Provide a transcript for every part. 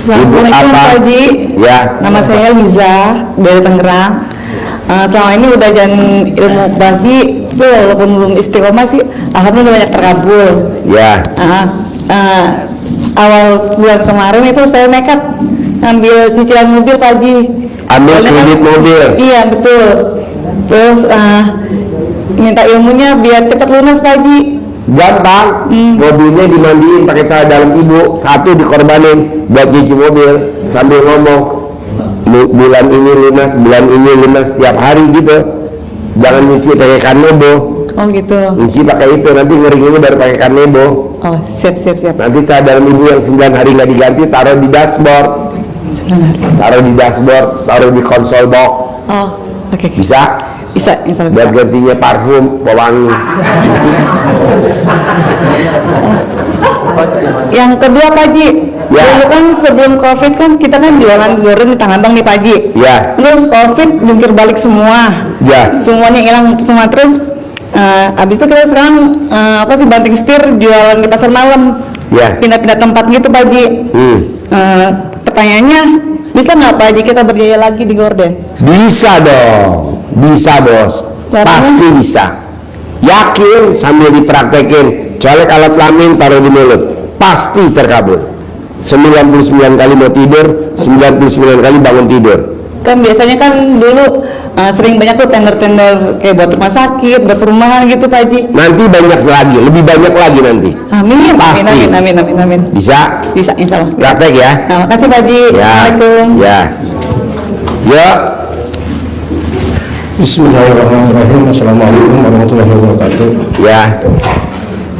Assalamualaikum Pak Haji. Ya. Nama saya Liza dari Tangerang. Selama ini udah jalan ilmu bagi, walaupun belum istiqomah sih, alhamdulillah banyak terkabul. Ya. Awal bulan kemarin itu saya nekat ngambil cicilan mobil Pak Haji. Ambil kredit mobil. Iya betul. Terus minta ilmunya biar cepat lunas Pak Haji. Gampang, mobilnya dimandiin pakai cara dalam ibu, satu dikorbanin buat cuci mobil sambil ngomong bulan ini lunas setiap hari gitu. Jangan nyuci pakai kanebo. Oh gitu. Nyuci pakai itu, nanti ngeringin baru pakai kanebo. Oh siap. Nanti cara dalam ibu yang 9 hari nggak diganti taruh di dashboard. 9 hari. Taruh di dashboard, taruh di konsol box. Oh oke. Bisa? Bisa, insya Allah Buat bisa. gantinya parfum, pewangi. Yang kedua Pak Haji, Ya. dulu kan sebelum COVID kan kita kan jualan goren di Tanah Abang nih Pak Haji. Ya. Terus COVID jungkir balik semua. Ya. Semuanya hilang semua terus. Habis itu kita sekarang banting setir jualan di pasar malam. Ya. Pindah-pindah tempat gitu Pak Haji. Pertanyaannya, bisa nggak Pak Haji kita berjaya lagi di gorden? Bisa dong, bisa bos. Caranya? Pasti bisa. Yakin sambil dipraktekin. Colek alat kelamin taruh di mulut, pasti terkabul. 99 kali mau tidur, 99 kali bangun tidur. Kan biasanya kan dulu sering banyak tuh tender-tender kayak buat rumah sakit, buat perumahan gitu Pak Haji. Nanti banyak lagi, lebih banyak lagi nanti. Amin, Pasti. amin. Bisa? Bisa, insya Allah. Praktek ya. Nah, makasih Pak Haji. Ya. Assalamualaikum. Ya. Ya. Bismillahirrahmanirrahim. Assalamualaikum warahmatullahi wabarakatuh. Ya.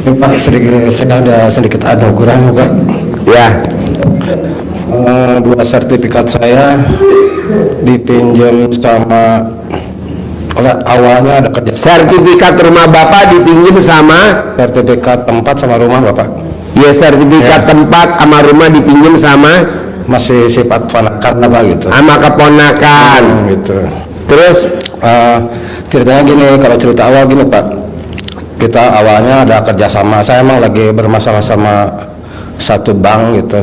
Ini Pak, saya ada sedikit anugerah Pak. Ya. 2 sertifikat saya dipinjam sama awalnya ada kerja Sertifikat rumah Bapak dipinjam sama sertifikat tempat sama rumah Bapak. ya, sertifikat tempat sama rumah dipinjam sama Masih sifat ponakan lah Pak gitu. sama keponakan. Gitu. Terus Ceritanya gini, kalau cerita awal gini Pak, kita awalnya ada kerjasama. Saya emang lagi bermasalah sama satu bank gitu,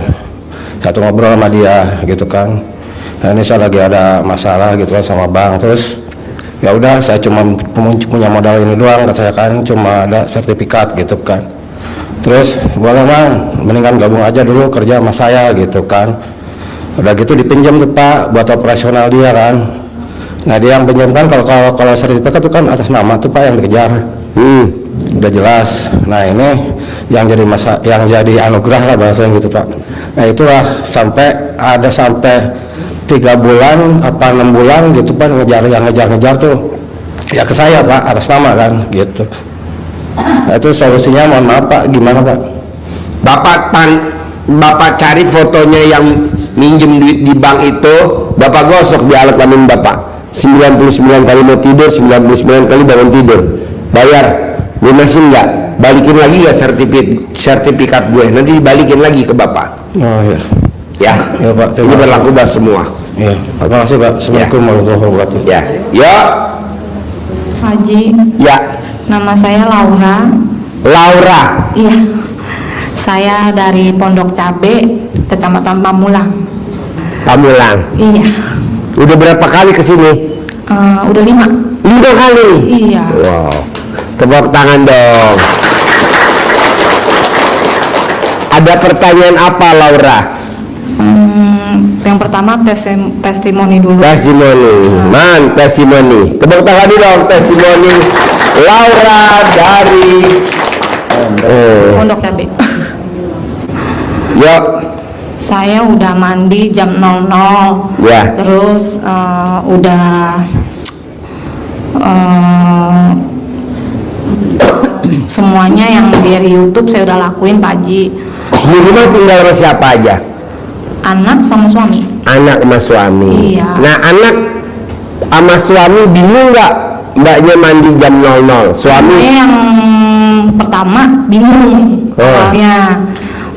satu ngobrol sama dia gitu kan. Nah, ini saya lagi ada masalah gitu kan sama bank. Terus ya udah, saya cuma punya modal ini doang, kata saya kan, cuma ada sertifikat gitu kan. Terus boleh Bang, mendingan gabung aja dulu kerja sama saya gitu kan. Udah gitu dipinjam tuh Pak buat operasional dia kan. Nah, dia yang pinjamkan, kalau sertifikat itu kan atas nama tuh Pak yang dikejar. Udah jelas. Nah, ini yang jadi anugerah lah bahasanya gitu Pak. Nah, itulah sampai 3 bulan apa 6 bulan gitu Pak, ngejar tuh ya ke saya Pak atas nama kan gitu. Nah, itu solusinya mohon maaf Pak, gimana Pak? Bapak cari fotonya yang minjem duit di bank itu, Bapak gosok di alat kelamin Bapak. 99 kali mau tidur, 99 kali bangun tidur. Bayar, lunasin nggak? Balikin lagi ya sertifikat gue. Nanti dibalikin lagi ke Bapak. Oh iya. Ya, Ya Pak, ini berlaku buat semua. Iya, terima kasih Pak. Assalamualaikum warahmatullahi wabarakatuh. Ya, ya, Haji, ya. nama saya Laura. Laura. Iya, saya dari Pondok Cabe, Kecamatan Pamulang. Pamulang. Iya, Udah berapa kali kesini? udah 5. 5 kali. Iya. Wow, tepuk tangan dong. Ada pertanyaan apa Laura? Yang pertama testimoni dulu. Testimoni, testimoni. Tepuk tangan dulu dong, testimoni Laura dari Pondok Cabe. Yuk. Saya udah mandi jam 00. Ya. Terus semuanya yang dari YouTube saya udah lakuin Pak Haji. Di rumah tinggal sama siapa aja? Anak sama suami. Anak sama suami. Iya. Nah, anak sama suami bingung nggak mbaknya mandi jam 00? Suami Saya yang pertama bingung. Awalnya,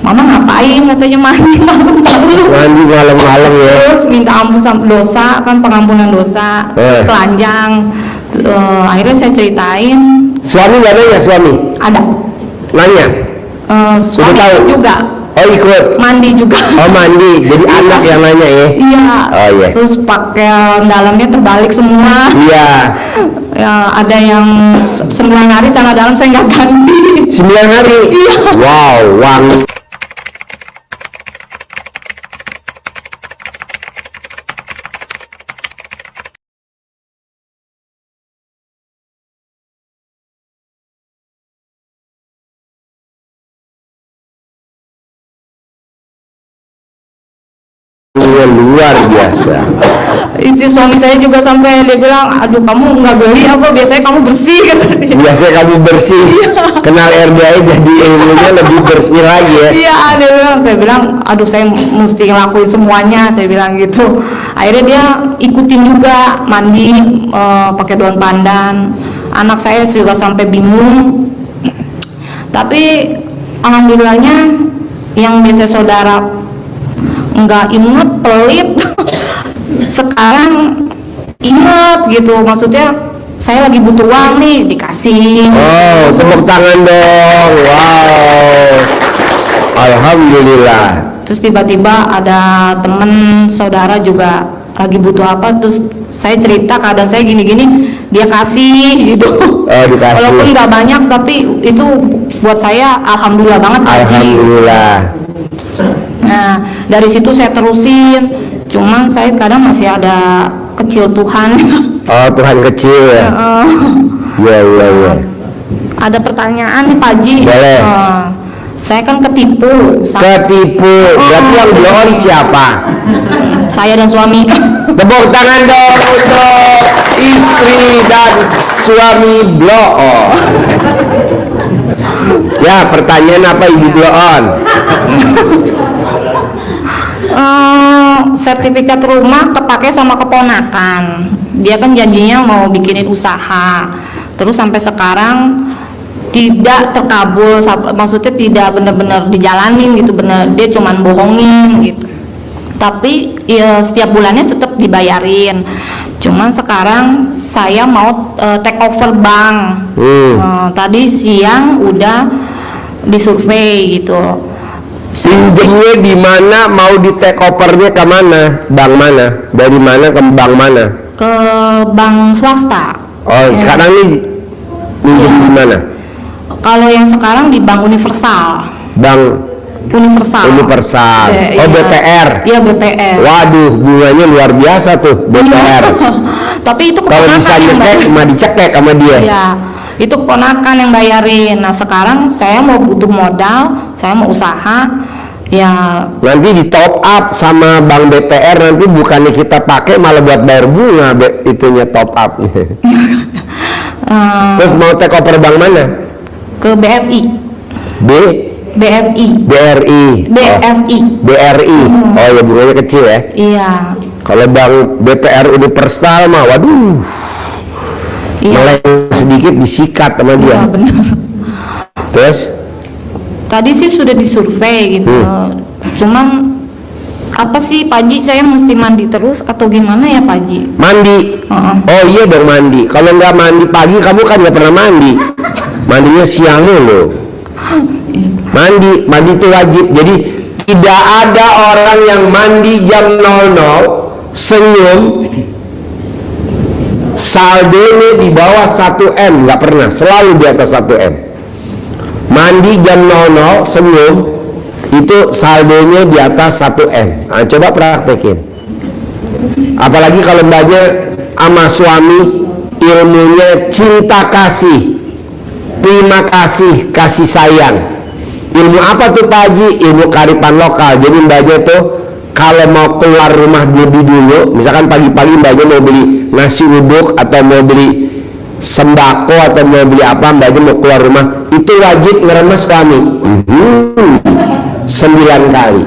Mama ngapain katanya mandi malam-malam. mandi malam-malam ya. Terus minta ampun sama dosa, kan pengampunan dosa, telanjang. Akhirnya saya ceritain. Suami nggak nanya suami? Ada. Nanya? Suami tahu? juga. Oh ikut. mandi juga. Oh mandi. Jadi anak yang nanya ya. Iya. Oh iya. Terus pakaian dalamnya terbalik semua. Iya. Ya, ada yang 9 hari celana dalam saya nggak ganti. 9 hari. Iya. Wow, wangi. Luar biasa. Itu suami saya juga sampai dia bilang, aduh kamu nggak beli apa, biasanya kamu bersih kata dia. Biasanya kamu bersih. Kenal RDI jadi ilmunya lebih bersih lagi ya. Iya, dia bilang, saya bilang, aduh saya mesti ngelakuin semuanya, saya bilang gitu. Akhirnya dia ikutin juga mandi pakai daun pandan. Anak saya juga sampai bingung. Tapi alhamdulillahnya yang biasa saudara nggak inget, pelit, sekarang inget gitu. Maksudnya saya lagi butuh uang nih, dikasih. Oh, tepuk tangan dong. Wow. Alhamdulillah. Terus tiba-tiba ada temen saudara juga lagi butuh apa, terus saya cerita keadaan saya gini-gini, dia kasih gitu. Oh, dikasih. Walaupun nggak banyak, tapi itu buat saya alhamdulillah banget. Pak Haji. Alhamdulillah. Nah, dari situ saya terusin. Cuman saya kadang masih ada kecil Tuhan. Oh, Tuhan kecil ya. Iya, iya, iya. Ada pertanyaan nih Pak Haji. Boleh. Saya kan ketipu. Ketipu. Berarti yang blow siapa? Saya dan suami. Tepuk tangan dong untuk istri dan suami blow on. Ya, pertanyaan apa Ibu blow on? Sertifikat rumah kepake sama keponakan. Dia kan janjinya mau bikinin usaha, terus sampai sekarang tidak terkabul. Maksudnya tidak benar-benar dijalanin gitu, bener dia cuman bohongin gitu. Tapi ya, setiap bulannya tetap dibayarin. Cuman sekarang saya mau take over bank. Tadi siang udah disurvei gitu. Pinjemnya di mana, mau di take overnya ke mana? Bank mana? Dari mana ke bank mana? Ke bank swasta. Oh, Ya. sekarang ini pinjam di mana? Kalau yang sekarang di Bank Universal. Bank Universal. Universal. Oh, iya. BPR. Iya, BPR. Waduh, bunganya luar biasa tuh BPR. Tapi itu Kalau keponakan bisa yang nyekek, mah dicekek sama dia. Iya, itu keponakan yang bayarin. Nah, sekarang saya mau butuh modal, saya mau usaha. Ya, Nanti di top up sama bank BPR, nanti bukannya kita pakai malah buat bayar bunga, itunya top up. Terus mau take over bank mana? ke BFI. BFI. BRI. BFI. BRI. Oh ya, bunganya kecil ya. Iya. Kalau bank BPR Universal mah, waduh, Iya. meleng sedikit disikat sama dia. Iya, benar. Terus? Tadi sih sudah disurvei gitu. Cuman apa sih Pak Haji, saya mesti mandi terus atau gimana ya Pak Haji? Mandi. Oh iya dong, mandi. Kalau nggak mandi pagi, kamu kan nggak pernah mandi. Mandinya siang dulu. Mandi itu wajib. Jadi tidak ada orang yang mandi jam 00 senyum saldonya di bawah 1M, nggak pernah, selalu di atas 1M. Mandi jam 00 senyum itu saldonya di atas 1M. Nah, coba praktekin. Apalagi kalau mbaknya sama suami ilmunya cinta kasih, terima kasih, kasih sayang. Ilmu apa tuh Pak Haji? Ilmu kearifan lokal. Jadi mbaknya tuh kalau mau keluar rumah lebih dulu, misalkan pagi-pagi mbaknya mau beli nasi uduk atau mau beli sembako atau mau beli apa, mbaknya mau keluar rumah, itu wajib ngeremes suami 9 kali.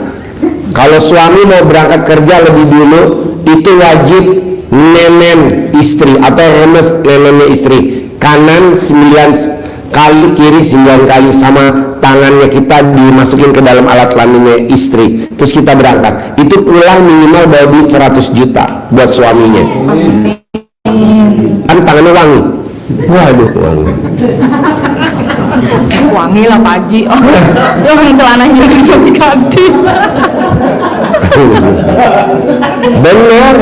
Kalau suami mau berangkat kerja lebih dulu, itu wajib nenen istri atau remes nenennya istri, kanan 9 kali, kiri 9 kali, sama tangannya kita dimasukin ke dalam alat kelaminnya istri, terus kita berangkat. Itu pulang minimal bawa duit 100 juta buat suaminya. Kan tangannya wangi. Waduh, wangi. Wangi lah Pak Haji. Oh, orang celananya juga diganti. Benar.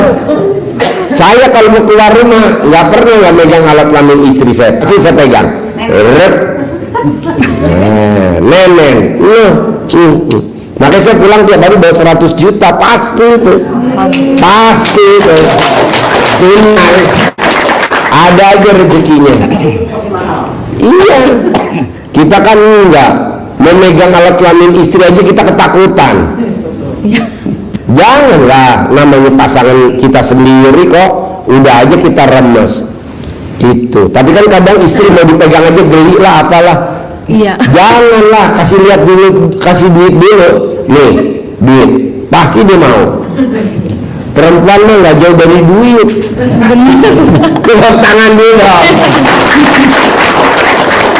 Saya kalau mau keluar rumah nggak pernah nggak megang alat kelamin istri saya. Pasti saya pegang. Rep. Neneng. Makanya saya pulang tiap hari bawa 100 juta pasti itu. Pasti itu. Benar. Ada aja rezekinya. Iya. Kita kan enggak memegang alat kelamin istri aja kita ketakutan. Janganlah, namanya pasangan kita sendiri kok udah aja kita remes gitu. Tapi kan kadang istri mau dipegang aja geli lah apalah. Iya. Janganlah, kasih lihat dulu, kasih duit dulu. Nih, duit. Pasti dia mau. Perempuan mah nggak jauh dari duit. Tepuk tangan dulu dong.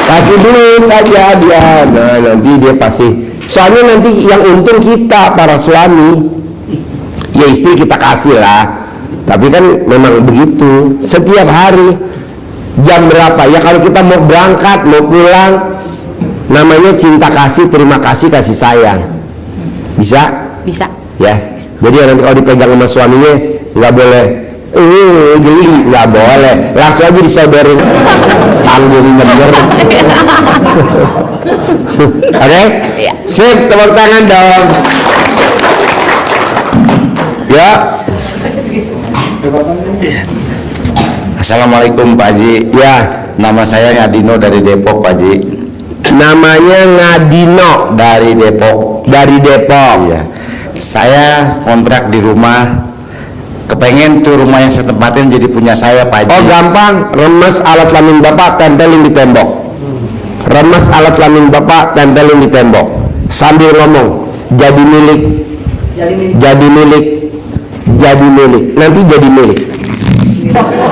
Kasih duit aja dia. Nah, nanti dia pasti. Soalnya nanti yang untung kita para suami. Ya istri kita kasih lah. Tapi kan memang begitu. Setiap hari jam berapa? Ya kalau kita mau berangkat, mau pulang, namanya cinta kasih, terima kasih, kasih sayang. Bisa? Bisa. Ya. Jadi nanti kalau dipegang sama suaminya nggak boleh geli, nggak boleh, langsung aja disodorin. Tanggung bener. Oke? Sip, tepuk tangan dong. Ya. Assalamualaikum Pak Haji. Ya. Nama saya Ngadino dari Depok Pak Haji. Namanya Ngadino Dari Depok. dari Depok. Ya. Saya kontrak di rumah. Kepengen tuh rumah yang saya tempatin jadi punya saya Pak Haji. Oh gampang, remes alat kelamin bapak tempelin di tembok. Remes alat kelamin bapak tempelin di tembok. Sambil ngomong, jadi milik, jadi milik, jadi milik. Nanti jadi milik.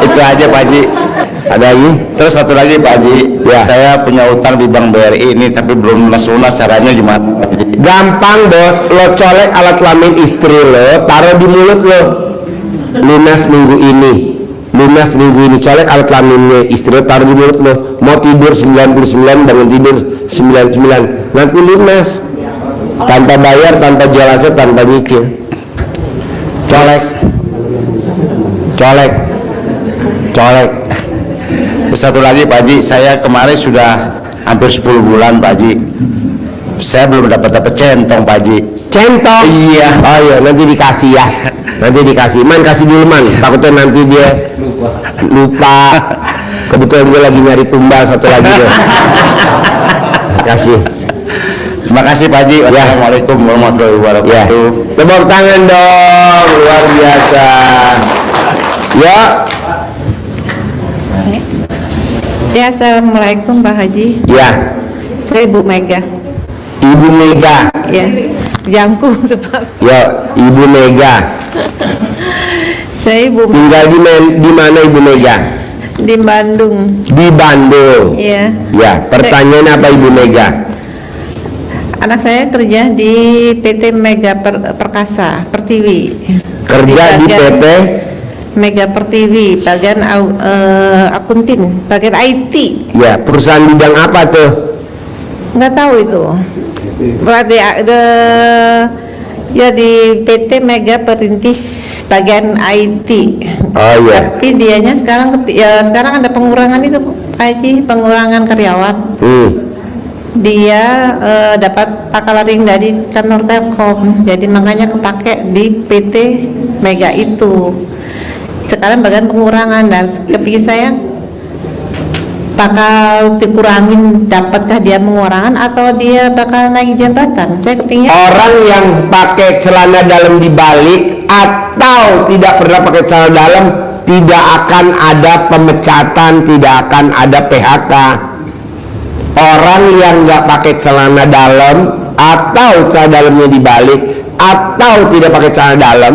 Itu aja Pak Haji. Ada lagi? Terus satu lagi Pak Haji. Ya. Saya punya utang di Bank BRI ini tapi belum lunas. Caranya gimana Pak Haji? Gampang bos, lo colek alat kelamin istri lo, taruh di mulut lo. Lunas minggu ini, lunas minggu ini, colek alat kelaminnya istri lo, taruh di mulut lo. Mau tidur 99, bangun tidur 99, nanti lunas. Tanpa bayar, tanpa jual aset, tanpa nyicil. Colek, colek, colek. Terus satu lagi Pak Haji, saya kemarin sudah hampir 10 bulan Pak Haji. Saya belum dapat centong Pak Haji. Centong? Iya. Oh iya, nanti dikasih ya. Nanti dikasih. Man, kasih dulu man. Takutnya nanti dia lupa. Kebetulan gue lagi nyari tumbal satu lagi deh. Kasih. Terima kasih Pak Haji. Wassalamualaikum warahmatullahi Ya. wabarakatuh. Tepuk tangan dong, luar biasa. Ya. Ya, assalamualaikum Pak Haji. Ya. Saya Ibu Mega. Ibu Mega. Ya, jangku sebab Ya, Ibu Mega. saya Ibu Tinggal di mana Ibu Mega? di Bandung. Di Bandung. Ya, Ya, pertanyaan apa Ibu Mega? anak saya kerja di PT Mega Perkasa Pertiwi. Kerja di bagian PT Mega Pertiwi, bagian akuntin, bagian IT. Ya, perusahaan bidang apa tuh? Nggak tahu itu. Berarti ada ya di PT Mega Perintis bagian IT. Oh iya. Tapi dianya sekarang sekarang ada pengurangan itu Pak Haji, pengurangan karyawan. Dia dapat pakaling dari kantor Telkom, jadi makanya kepake di PT Mega itu. Sekarang bagian pengurangan dan kepikir saya bakal dikurangin, dapatkah dia pengurangan atau dia bakal naik jabatan? Saya kepingin Orang yang pakai celana dalam dibalik atau tidak pernah pakai celana dalam tidak akan ada pemecatan, tidak akan ada PHK. Orang yang nggak pakai celana dalam atau celana dalamnya dibalik atau tidak pakai celana dalam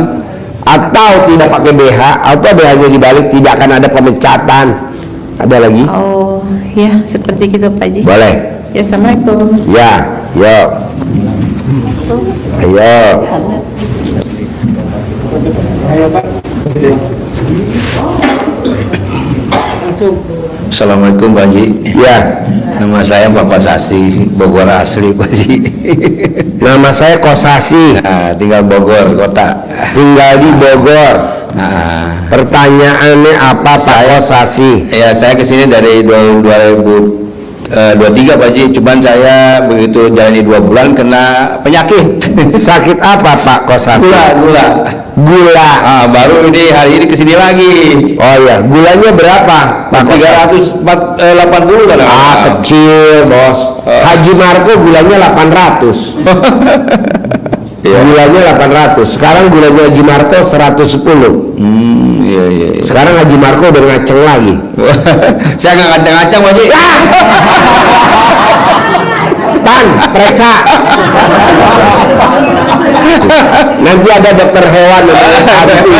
atau tidak pakai BH atau BH-nya dibalik tidak akan ada pemecatan. Ada lagi? oh ya seperti itu Pak Haji. Boleh. Ya, assalamualaikum. Ya, yo. Ayo. Assalamualaikum Pak Haji. Ya, Nama saya Bapak Sasi, Bogor asli Pak Haji. nama saya Kosasi, Nah, tinggal Bogor kota. tinggal di Bogor. Nah, Pertanyaannya apa Pak Kosasi? ya saya kesini dari 2023 Pak Haji. Cuman saya begitu jalani 2 bulan kena penyakit. Sakit apa Pak Kosasi? Gula. Gula. Ah, baru ini hari ini kesini lagi. Oh ya, gulanya berapa Pak Kosasi? 380 kan? Kecil bos. Haji Marco gulanya 800. Iya. Gulanya 800. Sekarang gulanya Haji Marco 110. Iya. Sekarang Haji Marco udah ngaceng lagi. Saya nggak ngacang-ngacang Pak Haji. Tan, periksa. Nanti ada dokter hewan namanya Tanti.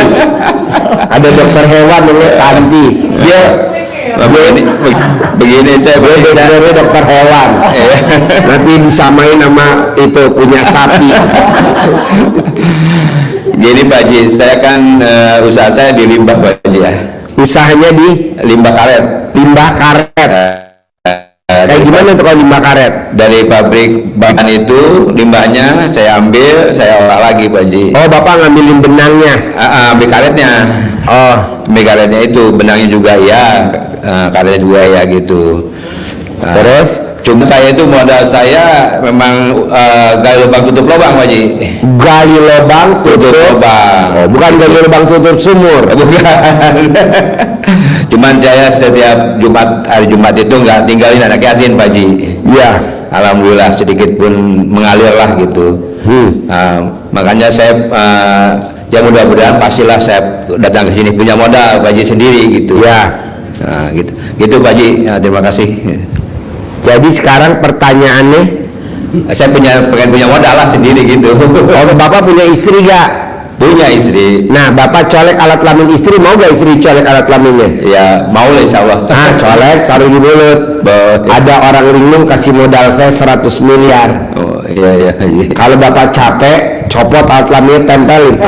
Ada dokter hewan namanya Tanti. Dia begini saya dia sebenarnya dokter hewan. Nanti disamain sama itu punya sapi. Gini Pak Haji, saya kan usaha saya di limbah Pak Haji ya. Usahanya di Limbah karet. limbah karet. Kayak gimana tuh kalau limbah karet? Dari pabrik bahan itu limbahnya saya ambil, saya olah lagi Pak Haji. Oh, Bapak ngambilin benangnya. Ambil karetnya. Oh, Ambil karetnya itu, benangnya juga ya, karetnya juga ya gitu. terus Cuma saya itu modal saya memang gali lubang tutup lubang Pak Haji. gali lubang Tutup lubang. Oh, bukan gali lubang tutup sumur. Bukan. Cuman saya setiap hari Jumat itu nggak tinggalin anak yatim Pak Haji. Iya. Alhamdulillah sedikit pun mengalir lah gitu. Makanya saya ya mudah-mudahan pastilah saya datang ke sini punya modal Pak Haji sendiri gitu. Ya. Nah, gitu Pak Haji. Terima kasih. Jadi sekarang pertanyaannya, Saya pengen punya modal lah sendiri gitu. oh Bapak punya istri gak? Punya istri. Nah, Bapak colek alat kelamin istri, mau gak istri colek alat kelaminnya? Ya mau lah insya Allah. Ah, colek, taruh di mulut. Ada orang linglung kasih modal saya 100 miliar. Oh iya. Kalau Bapak capek, copot alat kelaminnya, tempelin.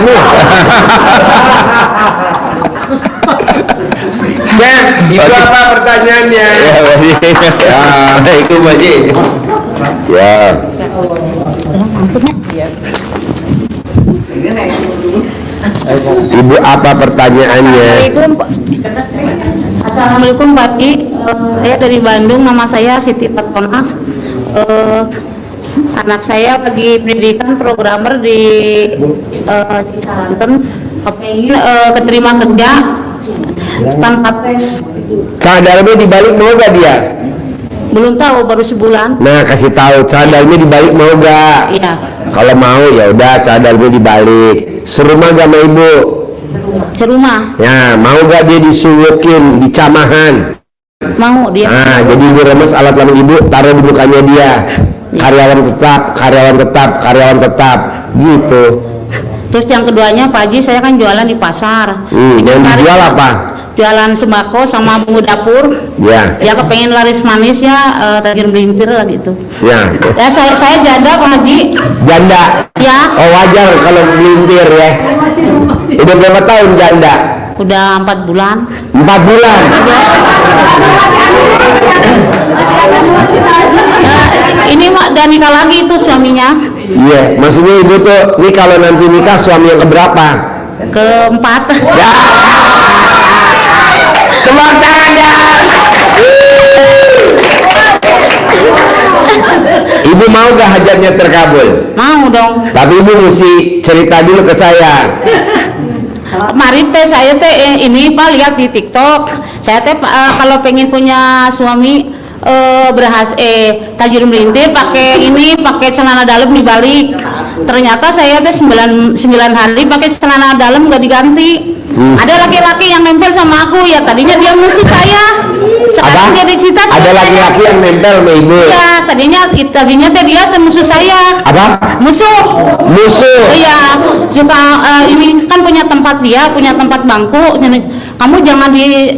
Cek, itu apa pertanyaannya? Ya, Pak Haji. Ya, itu Pak Haji. Ya. Ibu apa pertanyaannya? Assalamualaikum Pak Haji. Saya dari Bandung, nama saya Siti Fatona. Anak saya lagi pendidikan programmer di Cisanten, pengen keterima kerja tanpa tes. Cadalnya dibalik mau gak dia? Belum tahu, baru sebulan. Nah, kasih tahu cadalnya dibalik mau gak? Iya. Kalau mau ya udah cadalnya dibalik. Serumah gak sama ibu? Serumah. Ya, mau gak dia disuwukin di camahan? Mau dia. Nah, jadi ibu remes alat kelamin ibu taruh di mukanya dia. Karyawan tetap, gitu. Terus yang keduanya Pak Haji, saya kan jualan di pasar. Yang dijual apa? Jualan sembako sama bumbu dapur. Ya, Ya kepengen laris manis ya, tajir melintir lah gitu. ya. Ya saya janda Pak Haji. Janda. Ya. Oh, wajar kalau melintir ya. Udah berapa tahun janda? Udah 4 bulan. 4 bulan. Ya, ini Mak dan nikah lagi itu suaminya. Iya, maksudnya ibu tuh, ini kalau nanti nikah suami yang keberapa? Keempat. Ya. Tepuk tangan ya. Ibu mau gak hajatnya terkabul? Mau dong. Tapi ibu mesti cerita dulu ke saya. Kemarin teh saya teh ini Pak lihat di TikTok. Saya teh kalau pengen punya suami tajir melintir pakai celana dalam dibalik. Ternyata saya teh 9 hari pakai celana dalam nggak diganti. Ada laki-laki yang nempel sama aku, ya tadinya dia musuh saya, sekarang dia dicinta sama Ada saya. laki-laki yang nempel sama ibu? Ya tadinya teh dia teh musuh saya. Apa? Musuh. Iya, suka ini kan punya tempat, dia punya tempat bangku. Kamu jangan di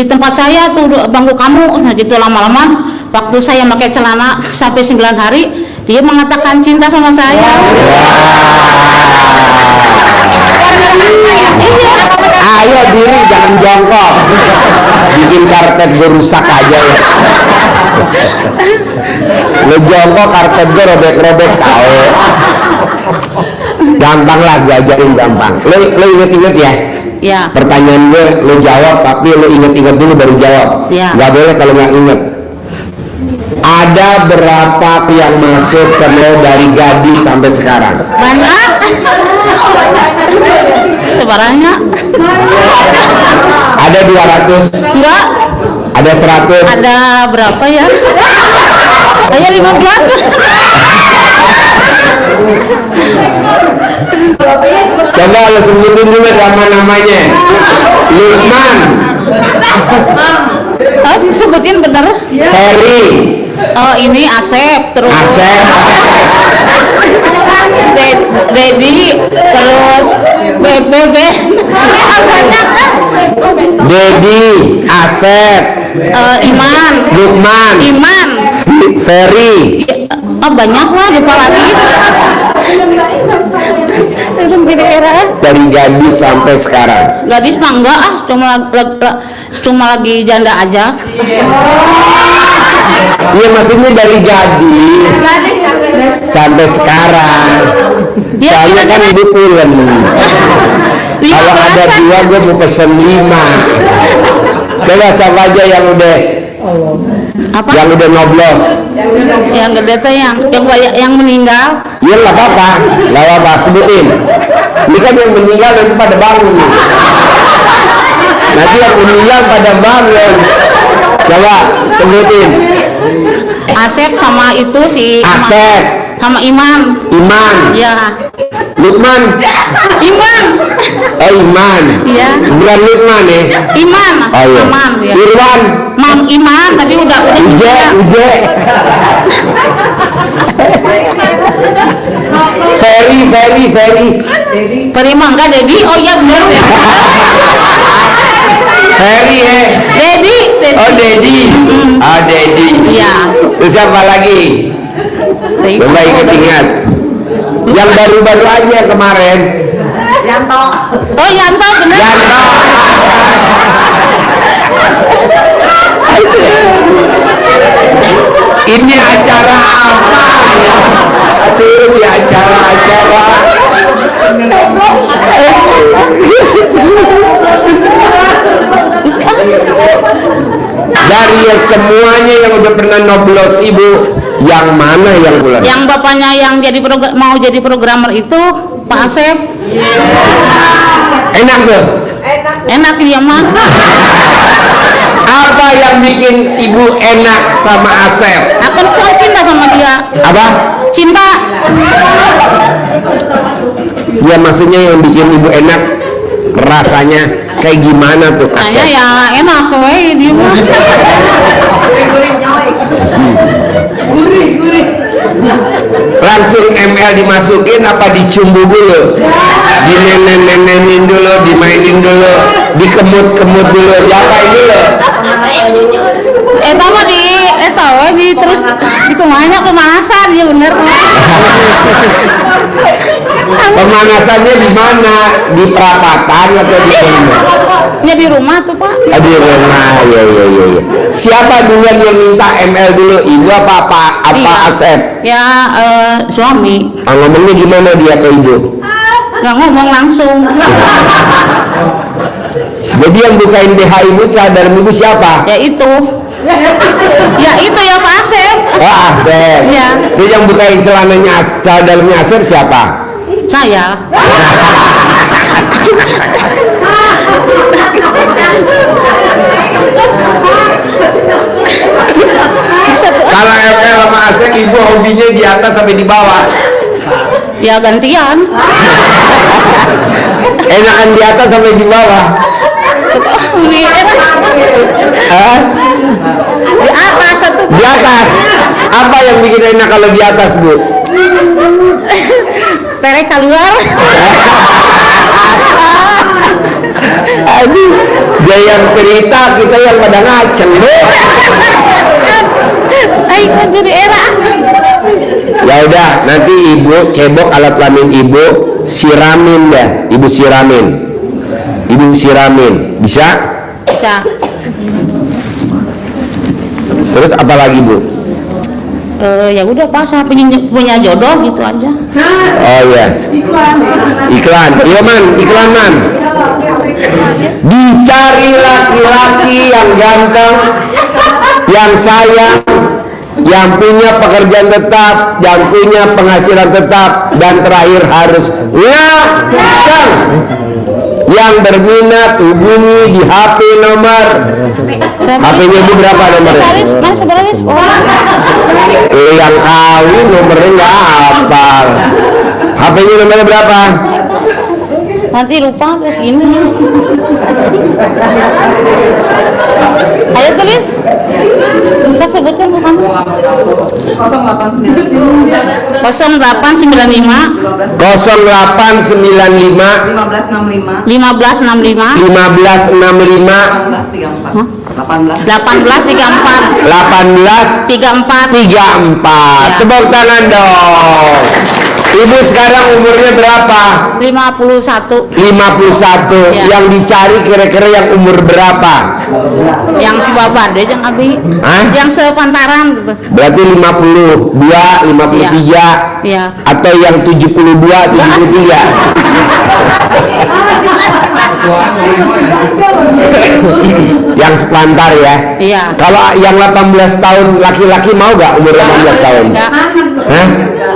tempat saya tuh bangku kamu. Nah gitu, lama-lama waktu saya pakai celana sampai 9 hari dia mengatakan cinta sama saya. Ayo diri, jangan jongkok. bikin karpet gue rusak aja ya. Lo jongkok karpet gue robek-robek tahu. Gampang lah, gue ajarin gampang. Lo inget-inget ya. Ya. Pertanyaan gue lo jawab, tapi lo inget-inget dulu baru jawab. Ya. Gak boleh kalau nggak inget. Ada berapa yang masuk ke lo dari Gadis sampai sekarang? Banyak. Sebarangnya. Ada 200? Enggak. Ada 100? Ada berapa ya? Saya 15. Coba lo sebutin dulu nama-namanya. Lukman, Oh, sebutin bener. Ferry, Oh, ini Asep, terus Asep, Dedi, terus Bebe. Banyak kan? Dedi, Asep, Iman, Lukman, Iman. Ferry. Oh, banyak lah, lupa lagi. Dari Gadis sampai sekarang. Gadis mah enggak ah, cuma lagi janda aja. Iya, maksudnya dari Gadis sampai sekarang. Ya, Soalnya kan ibu pulen. Kalau ada 2 gue mau pesen 5. Coba siapa aja yang udah Apa? yang udah nyoblos. Yang gede teh yang meninggal. Iya, nggak apa-apa, nggak apa-apa, sebutin. Ini kan yang meninggal nanti pada bangun. Nanti yang meninggal pada bangun. Coba sebutin. Asep sama itu si Asep, sama Iman. Iman, Ya, Lukman. Iman. Oh, Iman. Iya. Bukan Lukman ya. Iman. Oh iya. Iman ya. Irwan, Mam Iman tapi udah Uje, Uje. Ferry. Perima enggak Dedi? Oh iya benar ya. Ferry Dedi. Oh, Dedi. Oh, Dedi. Iya. Terus siapa lagi? Coba ingat-ingat. Yang baru-baru aja kemarin. Oh Yanto benar. Yanto. Ini acara apa ya? Aduh, di acara-acara. Dari yang semuanya yang udah pernah noblos ibu, yang mana yang bulan? Yang bapaknya yang mau jadi programmer itu Pak Asep. Enak tuh. Enak dia mah. Apa yang bikin ibu enak sama Asep? Aku cuma cinta sama dia. Apa? Cinta. Ya, maksudnya yang bikin ibu enak rasanya kayak gimana tuh Kayaknya Asep? ya enak we dia mah. Langsung ML dimasukin apa dicumbu dulu? Dinenen-nenenin dulu, dimainin dulu, dikemut-kemut dulu, diapain dulu? Eta mah terus di pemanasan ya bener. Pemanasannya di mana? Di perapatan atau di mana? Ya di rumah tuh Pak. Di rumah, ya. Siapa duluan yang minta ML dulu? Ibu apa Iya. Asep? Ya suami. Ngomongnya gimana dia ke ibu? Nggak ngomong langsung. Jadi yang bukain BH ibu, cadar ibu siapa? Ya itu ya Pak Asep. Oh, Asep. Iya. Terus yang bukain celananya, dalamnya Asep siapa? Saya. Kalau FL sama Asep, ibu hobinya di atas sampai di bawah. Ya gantian. Enakan di atas sampai di bawah. Di atas satu. Di atas. Apa yang bikin enak kalau di atas, Bu? Perek keluar. Aduh, dia yang cerita, kita yang pada ngaceng, Bu. Ayo jadi era. Ya udah, nanti ibu cebok alat kelamin ibu, siramin dah, ibu siramin, bisa? Bisa. Terus apa lagi Bu? Ya udah Pak, saya punya jodoh gitu aja. Oh iya. Iklan. Iya man, iklan man. Dicari laki-laki yang ganteng, yang sayang, yang punya pekerjaan tetap, yang punya penghasilan tetap, dan terakhir harus ngakang. Yang berminat hubungi di HP nomor. HP-nya Ibu berapa nomornya? Yang kawin nomornya nggak hafal. HP-nya nomornya berapa? Nanti lupa terus gini. Ayo tulis. Bisa sebutkan bukan? 0895 0895 1565 1834. Tepuk tangan dong. Ibu sekarang umurnya berapa? 51. 51. Ya. Yang dicari kira-kira yang umur berapa? Yang si Bapak deh, yang Abi. Hah? Yang sepantaran gitu. Berarti 52, 53, Iya. atau yang 72, 73. Yang sepantar ya. Iya. Kalau yang 18 tahun laki-laki mau gak umur 18 tahun? Enggak. Hah?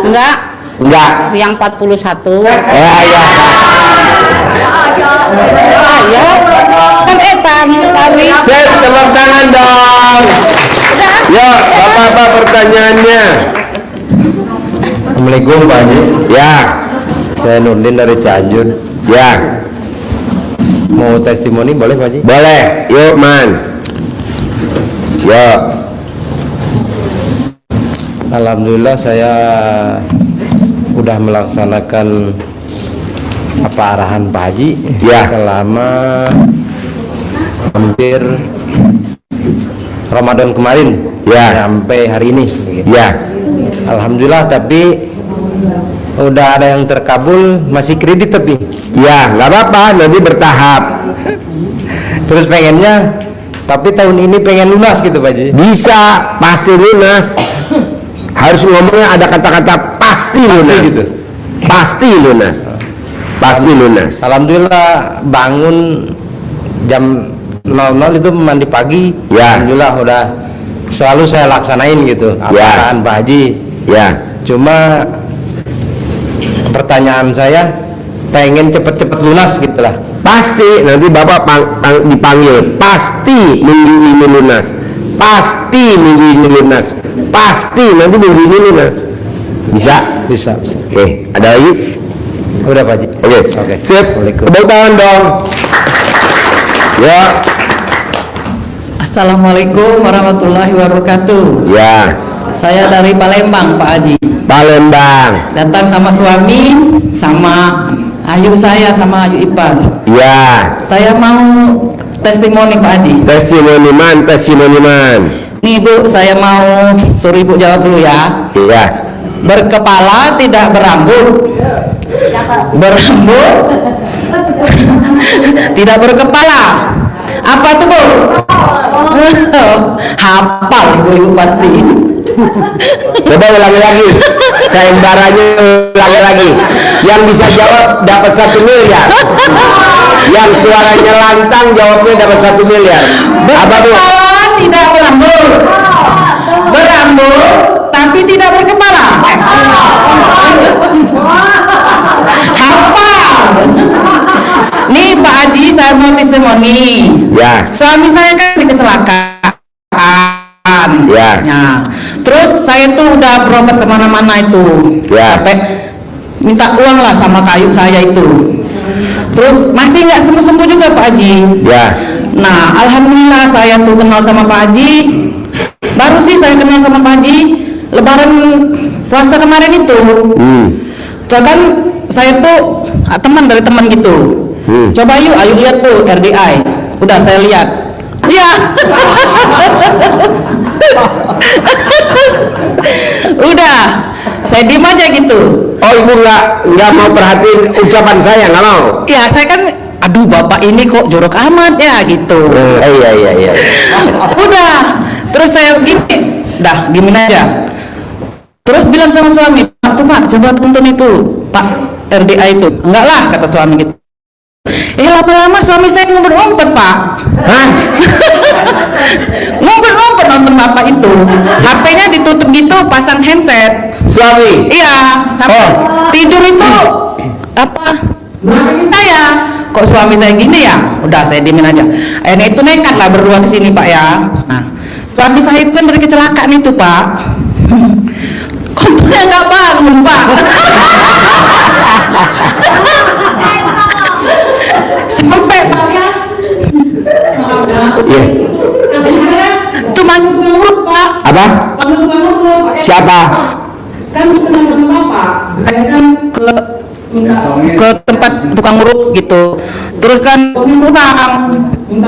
Enggak. Enggak. Yang 41. Ya. Ayo. Kan etan kami. Set, tepuk tangan dong. Ya, apa pertanyaannya? Assalamualaikum Pak Haji. Ya, Saya Nurdin dari Cianjur. ya, Mau testimoni boleh Pak Haji? boleh. Yuk, man. Yuk. Alhamdulillah saya udah melaksanakan apa arahan Pak Haji Ya. selama hampir Ramadan kemarin Ya. sampai hari ini. Ya. Alhamdulillah, tapi udah ada yang terkabul, masih kredit tapi Ya, nggak apa-apa, nanti bertahap. terus pengennya, tapi tahun ini pengen lunas gitu Pak Haji. Bisa, pasti lunas. Harus ngomongnya ada kata-kata pasti lunas. gitu. Pasti lunas. Pasti lunas. Alhamdulillah bangun jam 00 itu mandi pagi. Ya. Alhamdulillah udah selalu saya laksanain gitu Ya. arahan Pak Haji. Ya. Cuma pertanyaan saya pengen cepet-cepet lunas gitu lah. Pasti nanti Bapak dipanggil. Pasti minggu ini lunas. Pasti minggu ini lunas. Pasti nanti minggu ini lunas. Bisa? Bisa. Oke, ada lagi? Udah Pak Haji. Oke. Oke. Sip. Assalamualaikum. Tepuk tangan dong. Ya. Assalamualaikum warahmatullahi wabarakatuh. Ya. Saya dari Palembang, Pak Haji. Palembang. Datang sama suami, sama Ayu saya, sama Ayu Ipar. Ya. Saya mau testimoni, Pak Haji. Testimoni man, testimoni man. Nih Bu, saya mau suruh Ibu jawab dulu ya. Iya. Berkepala tidak berambut. Berambut tidak berkepala. Apa tuh Bu? Hafal ibu-ibu pasti. Coba ulangi lagi. Sayembaranya ulangi lagi. Yang bisa jawab dapat 1 miliar. Yang suaranya lantang jawabnya dapat 1 miliar. Apa Bu? Berkepala tidak berambut. Berambut tapi tidak berkepala. Hafal. Nih Pak Haji, saya mau testimoni. Ya. Suami saya kan di kecelakaan. Ya. Terus saya tuh udah berobat kemana-mana itu. Ya. Sampai minta uang lah sama kayu saya itu. Terus masih nggak sembuh-sembuh juga Pak Haji. Ya. Nah, alhamdulillah saya tuh kenal sama Pak Haji. Baru sih saya kenal sama Pak Haji Lebaran puasa kemarin itu. So kan saya tuh teman dari teman gitu. Coba yuk, ayo lihat tuh RDI. Udah saya lihat. Iya. Udah, saya diem aja gitu. Oh, Ibu nggak mau perhatiin ucapan saya, nggak mau? Ya saya kan, aduh bapak ini kok jorok amat ya gitu. Iya. Udah, Terus saya gini, dah gini aja. Terus bilang sama suami, Pak tuh Pak, coba tuntun itu Pak RDA itu. Enggak lah, kata suami gitu. Lama-lama suami saya ngumpet-ngumpet Pak. Hah? Ngumpet-ngumpet nonton bapak itu. HP-nya ditutup gitu, pasang handset. Suami? Iya, sampai tidur itu apa? Saya, kok suami saya gini ya? Udah saya diemin aja. Akhirnya itu nekat lah berdua ke sini Pak ya. Nah, suami saya itu kan dari kecelakaan itu Pak. Kompornya nggak bangun Pak. Sampai Pak ya. Iya. Itu manggung Pak. Apa? Siapa? Kan bukan sama bapak, saya kan ke tempat tukang urut gitu. Terus kan kurang,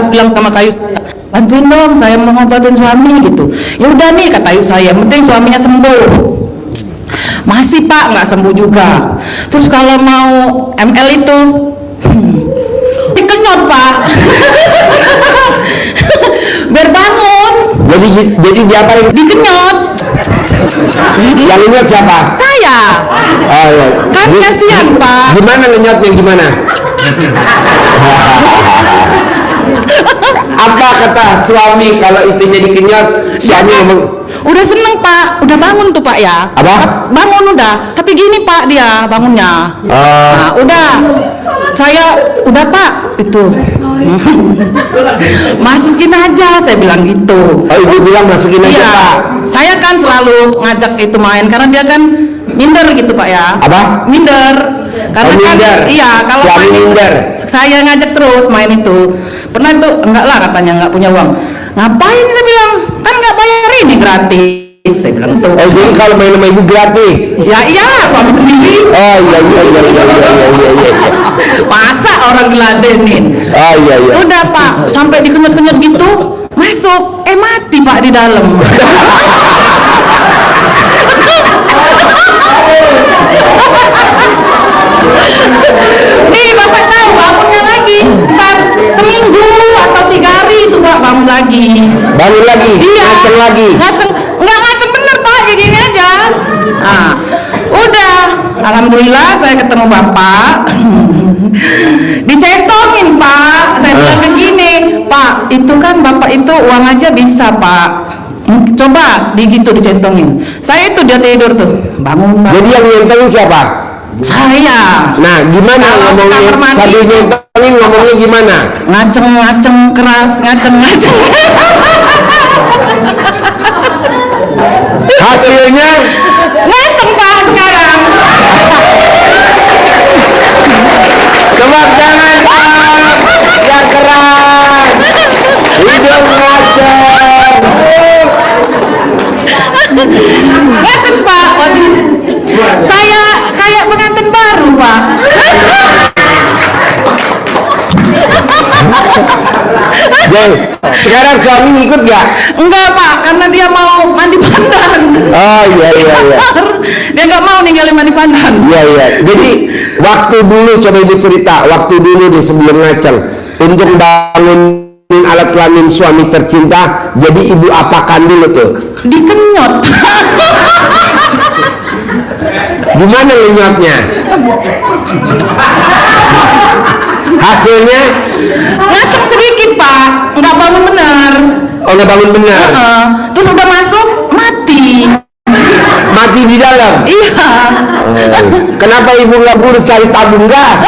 bilang sama kayu saya, bantuin dong, saya mau ngobatin suami gitu. Ya udah nih kata kayu saya, yang penting suaminya sembuh. Masih Pak nggak sembuh juga. Terus kalau mau ML itu dikenyot Pak. Biar bangun. Jadi diapain? Dikenyot. Yang ingat siapa? Saya. Oh iya. Kan kasihan Pak. Gimana ngenyotnya gimana? Apa kata suami kalau itunya dikenyot? Suami ngomong, Udah seneng Pak, udah bangun tuh Pak ya. Apa? Bangun udah. Tapi gini Pak dia bangunnya. Nah, udah. Saya udah Pak itu. Masukin aja saya bilang gitu. oh ibu bilang masukin aja Iya. Pak. Saya kan selalu ngajak itu main karena dia kan minder gitu Pak ya. Apa? Minder. Karena Oh, kan minder. iya kalau Suami main itu, minder. saya ngajak terus main itu. Pernah itu enggak lah katanya nggak punya uang. Ngapain saya bilang? Kan nggak bayar ini gratis. Saya bilang tuh. Oh jadi kalau main sama ibu gratis? Ya iyalah suami sendiri. Oh iya. Masa orang diladenin? Oh iya. Udah Pak, sampai dikenyot-kenyot gitu, masuk, mati Pak di dalam. Nih Bapak tahu bangunnya lagi, ntar seminggu atau 3 hari itu Pak bangun lagi. Bangun lagi? Iya. Ngaceng lagi? Ngaceng, nggak ngaceng bener Pak, kayak gini aja. Nah, udah. Alhamdulillah saya ketemu Bapak. Dicetongin Pak. Saya bilang begini, Pak, itu kan Bapak itu uang aja bisa Pak. Coba gitu dicentongin. Saya itu dia tidur tuh, bangun Pak. Jadi yang nyentongin siapa? Saya Nah gimana Kalau ngomongnya? kamar mandi Sambil itu- nyentongin ngomongnya gimana? ngaceng keras, ngaceng. Hasilnya? Ngaceng Pak sekarang. Tepuk tangan Pak yang keras. Hidung ngaceng. Ngaceng Pak. Waduh. Saya kayak pengantin baru Pak. Jadi, sekarang suami ikut gak? Enggak Pak, karena dia mau mandi pandan. Oh iya. Dia nggak mau ninggalin mandi pandan. Iya. Jadi waktu dulu coba ibu cerita, waktu dulu di sebelum ngaceng untuk bangunin alat kelamin suami tercinta, jadi ibu apakan dulu tuh? Dikenyot. Gimana ngenyotnya? Hasilnya? Ngaceng sedikit Pak, nggak bangun benar. Oh nggak bangun benar? Terus udah masuk mati. Mati di dalam? Iya. Kenapa ibu nggak buru cari tabung gas?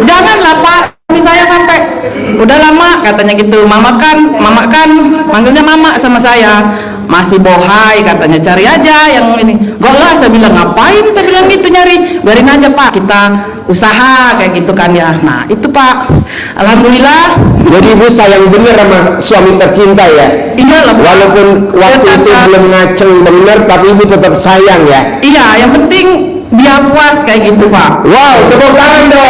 Janganlah Pak, ini saya sampai udah lama katanya gitu. Mama kan manggilnya mama sama saya. Masih bohai katanya, cari aja yang ini. Gak lah saya bilang, ngapain saya bilang gitu nyari, biarin aja Pak, kita usaha kayak gitu kan ya. Nah itu Pak, alhamdulillah. Jadi ibu sayang bener sama suami tercinta ya? Iya lah Pak. Walaupun waktu itu belum ngaceng bener, tapi ibu tetap sayang ya? Iya, yang penting dia puas kayak gitu Pak. Wow, tepuk tangan dong.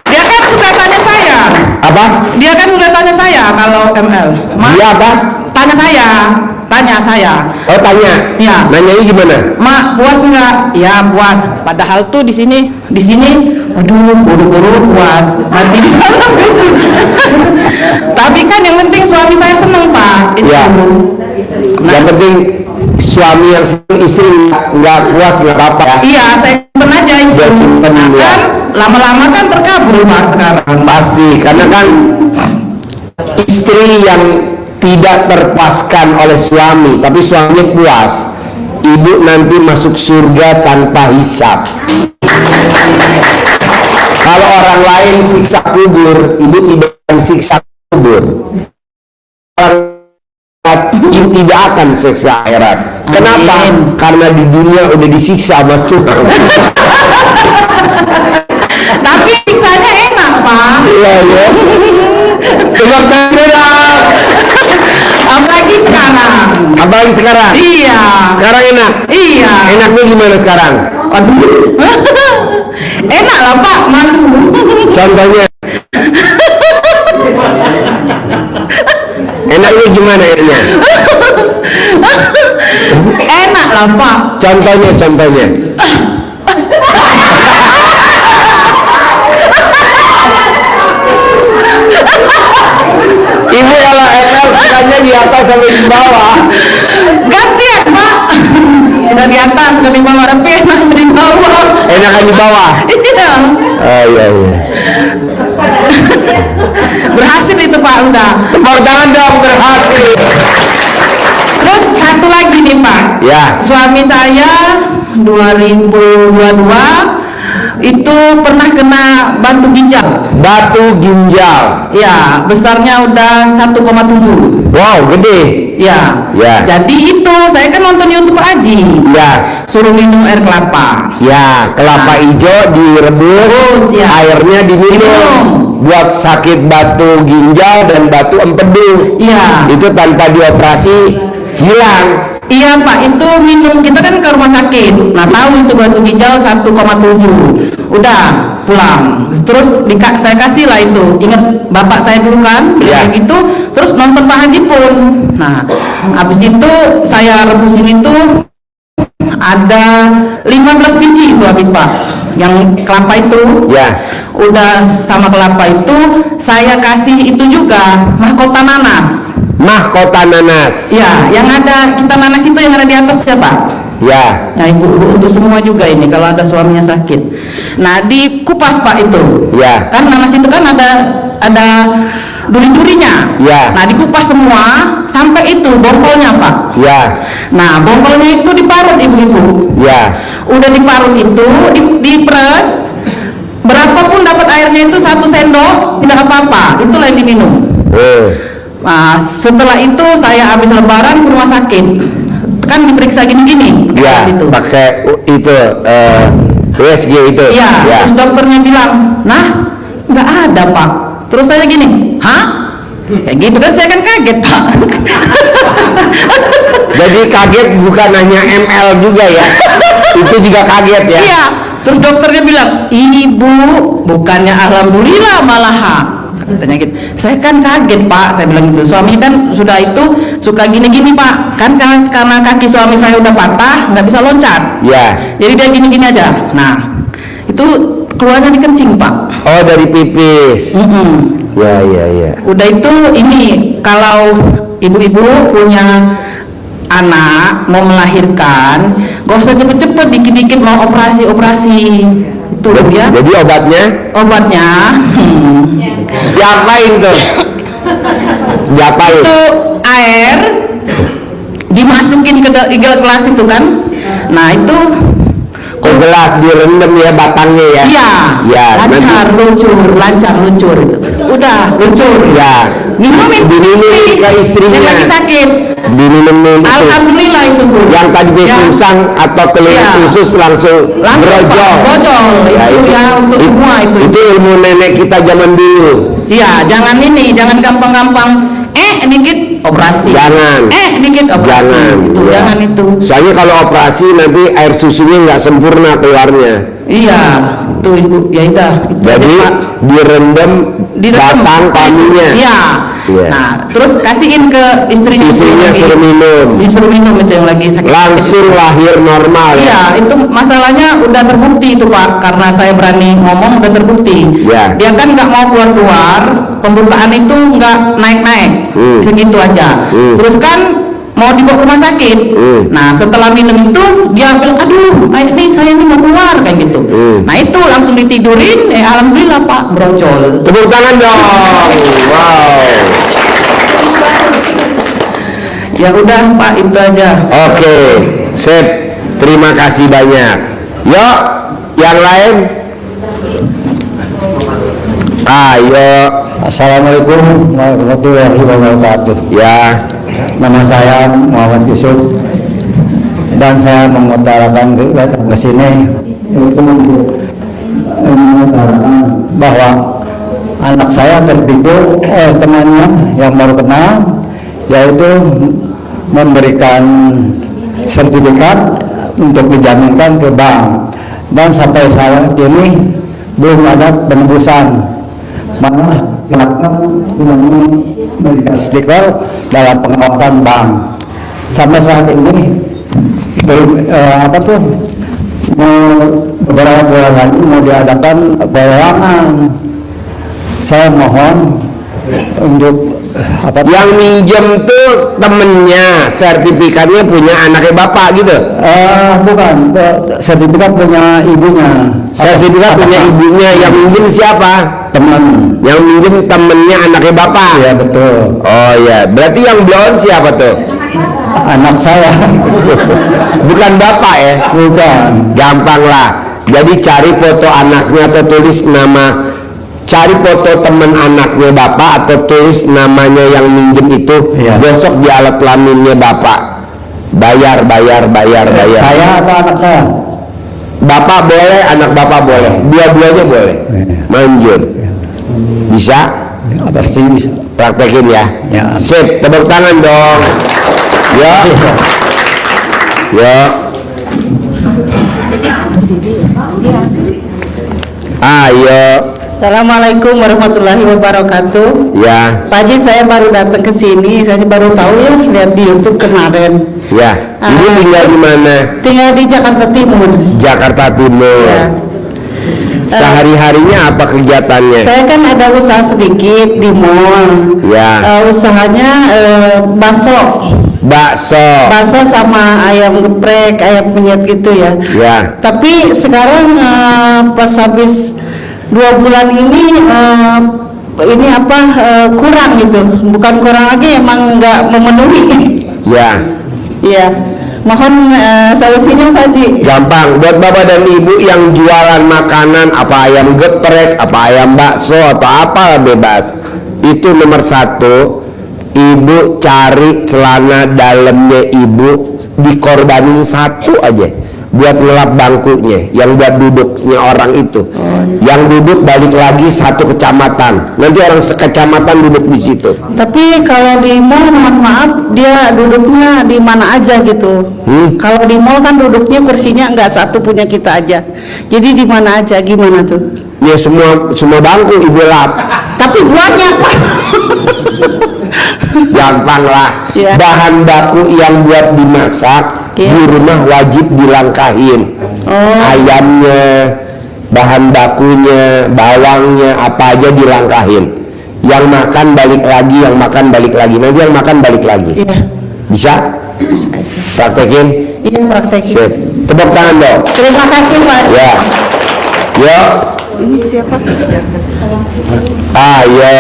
Dia kan suka tanya saya. Apa? Dia kan udah tanya saya kalau ML. Dia apa? Tanya saya, tanya saya. Oh tanya. Ya. Nanyanya gimana? Mak, puas nggak? Ya puas. Padahal tuh di sini, waduh, buru-buru puas. Mati di dalam. Tapi kan yang penting suami saya seneng Pak. Itu. Ya. Yang penting suami yang senang, istri nggak puas nggak apa-apa ya. Iya, saya simpen aja itu. Dia simpen, Nah, ya. kan lama-lama kan terkabul Pak sekarang. Pasti, karena kan istri yang tidak terpuaskan oleh suami tapi suaminya puas, ibu nanti masuk surga tanpa hisab. Kalau orang lain siksa kubur, ibu tidak akan siksa kubur. Ibu tidak akan siksa akhirat. Kenapa? Karena di dunia udah disiksa sama Tuhan. Tapi siksanya enak Pak. Iya ya. Tepuk tangan dong. Apalagi sekarang. Apalagi sekarang? Iya. Sekarang enak? Iya. Enaknya gimana sekarang? Aduh. Enak lah Pak, malu. Contohnya? Enaknya gimana enaknya? Enak lah Pak. Contohnya. Ibu kalau ML sukanya di atas sampai di bawah. Gantian Pak. Sudah di atas, sudah di bawah, tapi enak di bawah. Enakan di bawah. Iya. Oh iya. Berhasil itu Pak, udah. Tepuk tangan dong, berhasil. Terus satu lagi nih Pak. Ya. Suami saya 2022 itu pernah kena batu ginjal. Batu ginjal. Ya, besarnya udah 1,7. Wow, gede. Ya. Ya. Jadi itu saya kan nonton YouTube Aji. Ya. Suruh minum air kelapa. Ya, kelapa hijau direbus, ya. airnya diminum. Buat sakit batu ginjal dan batu empedu. Iya. Itu tanpa dioperasi hilang. Iya Pak, itu minum, kita kan ke rumah sakit. Nah tahu itu batu ginjal 1,7. Udah pulang. Terus saya kasih lah itu. Ingat bapak saya dulu kan, Ya. kayak gitu. Terus nonton Pak Haji pun. Nah, habis itu saya rebusin itu ada 15 biji itu habis Pak. Yang kelapa itu. Ya. Udah sama kelapa itu saya kasih itu juga mahkota nanas. Mahkota nanas. Ya, yang ada kita nanas itu yang ada di atas ya Pak. Ya. Nah ibu-ibu untuk semua juga ini kalau ada suaminya sakit. Nah dikupas Pak itu. Ya. Kan nanas itu kan ada duri-durinya. Ya. Nah dikupas semua sampai itu bongkolnya Pak. Ya. Nah bongkolnya itu diparut ibu-ibu. Ya. Udah diparut itu diperes. Berapapun dapat airnya itu 1 sendok tidak apa-apa. Itulah yang diminum. Nah, setelah itu saya habis lebaran ke rumah sakit. Kan diperiksa gini-gini. Ya. Gitu. Pakai itu USG itu. Iya, Ya. terus dokternya bilang, nah nggak ada Pak. Terus saya gini, hah? Kayak gitu kan saya kan kaget Pak. Jadi kaget bukan hanya ML juga ya. Itu juga kaget ya. Iya, terus dokternya bilang, ibu bukannya alhamdulillah malah katanya gitu. Saya kan kaget Pak, saya bilang gitu. Suami kan sudah itu suka gini-gini Pak. Kan karena kaki suami saya udah patah, nggak bisa loncat. Ya. Jadi dia gini-gini aja. Nah, itu keluarnya di kencing Pak. Oh, dari pipis. Ya. Udah itu ini kalau ibu-ibu punya anak mau melahirkan, gak usah cepet-cepet, dikit-dikit mau operasi itu ya. Jadi Obatnya diapain tuh? Diapain? itu air dimasukin ke gelas itu kan. Nah itu Ke gelas direndam ya batangnya ya. iya, Ya. lancar luncur itu. Udah luncur. Ya. Minumin Diminum ke istrinya. yang lagi sakit. Diminum itu. Alhamdulillah itu Bu. Yang tadi Ya. susang atau kelihatan Ya. khusus langsung brojol. Brojol itu ya untuk semua itu. Itu ilmu nenek kita zaman dulu. Iya, jangan gampang-gampang. Dikit operasi. Jangan. Dikit operasi. Jangan. Itu Ya. jangan itu. Soalnya kalau operasi nanti air susunya nggak sempurna keluarnya. Iya, itu ibu, ya udah. Itu Jadi aja, Pak. direndam batang kaminya. Iya. Iya. Nah, terus kasihin ke istrinya. Istrinya lagi. suruh minum. Disuruh minum itu yang lagi sakit. Langsung lahir normal. Iya, itu masalahnya udah terbukti itu Pak, karena saya berani ngomong udah terbukti. Ya. Dia kan nggak mau keluar, pembukaan itu nggak naik-naik, segitu aja. Terus kan mau dibawa ke rumah sakit. Nah setelah minum itu dia bilang, aduh kayak ini saya ini mau keluar kayak gitu. Nah itu langsung ditidurin, alhamdulillah Pak brojol. Tepuk tangan dong. Wow. Ya udah Pak itu aja. Oke, sip. Terima kasih banyak. Yuk, yang lain. Ayo. Assalamualaikum warahmatullahi wabarakatuh. Ya. Nama saya Muhammad Yusuf dan saya mengutarakan ke sini bahwa anak saya tertipu oleh temannya yang baru kenal, yaitu memberikan sertifikat untuk dijaminkan ke bank, dan sampai saat ini belum ada penembusan. Malah memberikan stiker dalam pengawasan bank. Sampai saat ini belum beberapa bulan lagi mau diadakan pelelangan. Saya mohon untuk Yang minjem tuh temennya, sertifikatnya punya anaknya bapak gitu. bukan, sertifikat punya ibunya. Sertifikat punya ibunya, yang minjem siapa? Teman. Yang minjem temennya anaknya bapak. Ya betul. Oh ya, berarti yang blon siapa tuh? Anak saya. Bukan bapak ya? Bukan. Gampang lah. Jadi cari foto anaknya atau tulis nama. Cari foto teman anaknya bapak atau tulis namanya yang minjem itu. Iya. Gosok di alat kelaminnya bapak. Bayar. Saya atau anak saya? Bapak boleh, anak bapak boleh, dua-duanya boleh. Manjur. Bisa? Pasti bisa. Praktekin ya. Ya. Sip, tepuk tangan dong. Ya. Ya. Ayo. Assalamualaikum warahmatullahi wabarakatuh. Ya. Pak Haji, saya baru datang ke sini, saya baru tahu ya, lihat di YouTube kemarin. Ya. Ini tinggal di mana? Tinggal di Jakarta Timur. Jakarta Timur. Ya. Sehari-harinya apa kegiatannya? Saya kan ada usaha sedikit di mall. Ya. Usahanya bakso. Bakso sama ayam geprek, ayam penyet gitu ya. Ya. Tapi sekarang pas habis 2 bulan ini kurang gitu. Bukan kurang lagi, emang nggak memenuhi. Ya. Iya. Mohon solusinya Pak Haji. Gampang, buat bapak dan ibu yang jualan makanan, apa ayam geprek, apa ayam bakso, atau apa bebas. Itu nomor 1, ibu cari celana dalamnya ibu, dikorbanin 1 aja buat ngelap bangkunya, yang buat duduknya orang itu. Yang duduk balik lagi 1 kecamatan, nanti orang sekecamatan duduk di situ. Tapi kalau di mall, mohon maaf, dia duduknya di mana aja gitu. Kalau di mall kan duduknya kursinya nggak 1 punya kita aja. Jadi di mana aja, gimana tuh? Ya semua bangku ibu lap. Tapi banyak Pak. Gampang lah. Ya. Bahan baku yang buat dimasak Ya. di rumah wajib dilangkahin. Ayamnya, bahan bakunya, bawangnya, apa aja dilangkahin. Yang makan balik lagi, yang makan balik lagi, nanti yang makan balik lagi. Iya. Bisa? Bisa sih. Praktekin? Iya, praktekin. Sip. Tepuk tangan dong. Terima kasih Pak. Ya. Yo. Ini siapa? Ayo.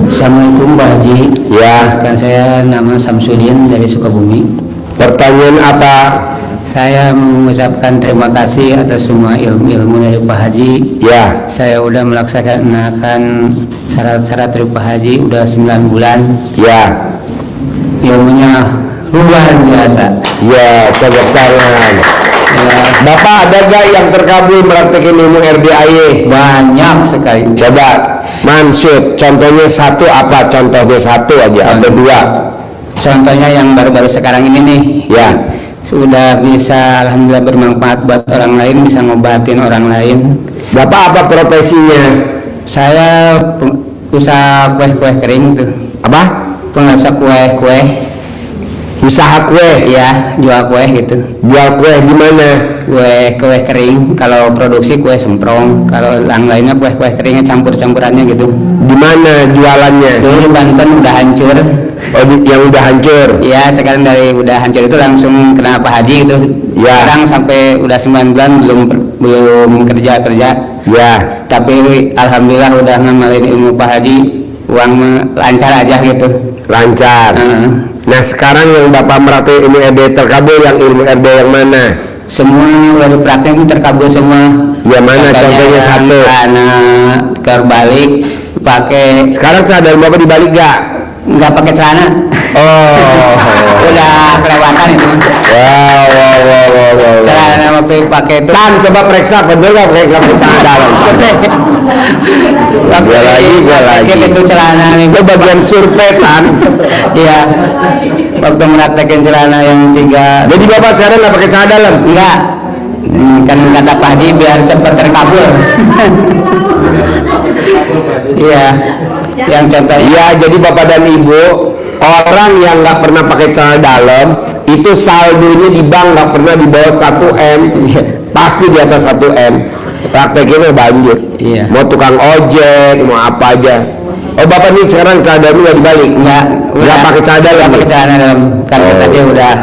Assalamualaikum Pak Haji. Ya. Kan saya nama Samsudin dari Sukabumi. Pertanyaan apa? Saya mengucapkan terima kasih atas semua ilmu-ilmu dari Pak Haji. Ya. Saya udah melaksanakan syarat-syarat dari Pak Haji udah 9 bulan. Ya. Ilmunya luar biasa. Ya, tepuk tangan. Ya, Bapak ada gak yang terkabul praktekin ilmu RDAY? banyak sekali. Coba Mansud, contohnya 1 apa? Contohnya 1 aja, ada 2. Contohnya yang baru-baru sekarang ini nih. Ya. sudah bisa alhamdulillah bermanfaat buat orang lain, bisa ngobatin orang lain. Bapak apa profesinya? Saya usaha kue-kue kering tuh. Apa? Pengusaha kue-kue. Usaha kue? Iya, jual kue gitu. Jual kue di mana? Kue kering. Kalau produksi kue semprong, kalau yang lainnya kue-kue keringnya campur-campurannya gitu. Di mana jualannya? Dulu Banten udah hancur. Oh, yang udah hancur? Iya, sekarang dari udah hancur itu langsung kena Pak Haji gitu. Ya. Sekarang sampai udah 9 bulan belum kerja. Ya. Tapi alhamdulillah udah ngamalin ilmu Pak Haji, uang lancar aja gitu. Lancar. Nah, sekarang yang Bapak merhatiin ilmu RD terkabul, yang ilmu RD yang mana? Semua udah dipraktekin terkabul semua. Ya, mana contohnya satu? Anak terbalik pakai. Sekarang sadar Bapak dibalik gak? Nggak pakai celana. Oh. Udah kelewatan itu. Wow. Celana waktu pakai itu. Tan, coba periksa bener gak pakai celana dalam? Gua lagi. Itu celana nih. Itu bagian survei, Tan. Iya. Waktu meraktekin celana yang 3. Jadi Bapak sekarang nggak pakai celana dalam? Enggak. Kan kata Pak Haji biar cepat terkabul. Iya. Yang contoh. Iya, jadi Bapak dan Ibu, orang yang nggak pernah pakai celana dalam itu saldonya di bank nggak pernah di bawah 1 M, pasti di atas 1 M. Prakteknya banjir. Iya. Mau tukang ojek, mau apa aja. Oh, Bapak ini sekarang celana dalamnya nggak dibalik? Nggak pakai celana dalam? Nggak pakai celana dalam. Kan kata dia udah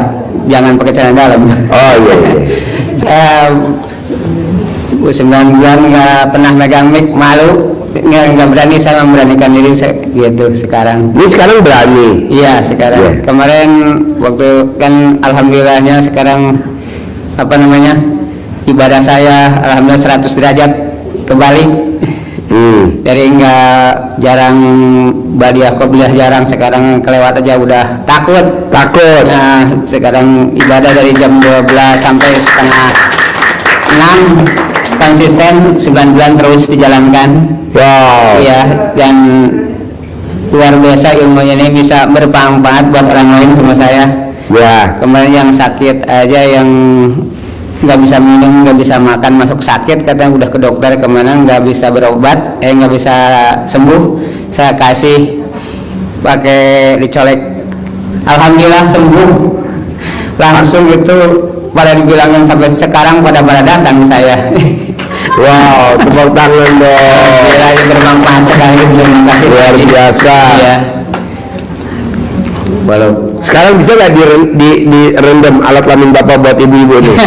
jangan pakai celana dalam. Oh iya. Saya 9 bulan nggak pernah megang mic, malu. Nggak berani, saya memberanikan diri gitu sekarang. Ini sekarang berani? Iya, sekarang. Yeah. Kemarin waktu kan alhamdulillahnya sekarang apa namanya, ibadah saya alhamdulillah 100 derajat kebalik. Dari nggak jarang badiah qobliyah jarang, sekarang kelewat aja udah takut. Nah, sekarang ibadah dari jam 12 sampai setengah 6 konsisten 9 bulan terus dijalankan. Wow. Iya, dan luar biasa ilmunya ini bisa bermanfaat buat orang lain sama saya. Ya. Kemarin yang sakit aja, yang nggak bisa minum, nggak bisa makan, masuk sakit, katanya udah ke dokter kemana nggak bisa berobat, nggak bisa sembuh. Saya kasih pakai dicolek, alhamdulillah sembuh langsung gitu. Pada dibilangin sampai sekarang pada datang saya. Wow, tepuk tangan dong. Kira bermanfaat sekali, terima kasih. Luar biasa. Iya. Walau sekarang bisa nggak direndam alat kelamin Bapak buat ibu-ibu nih?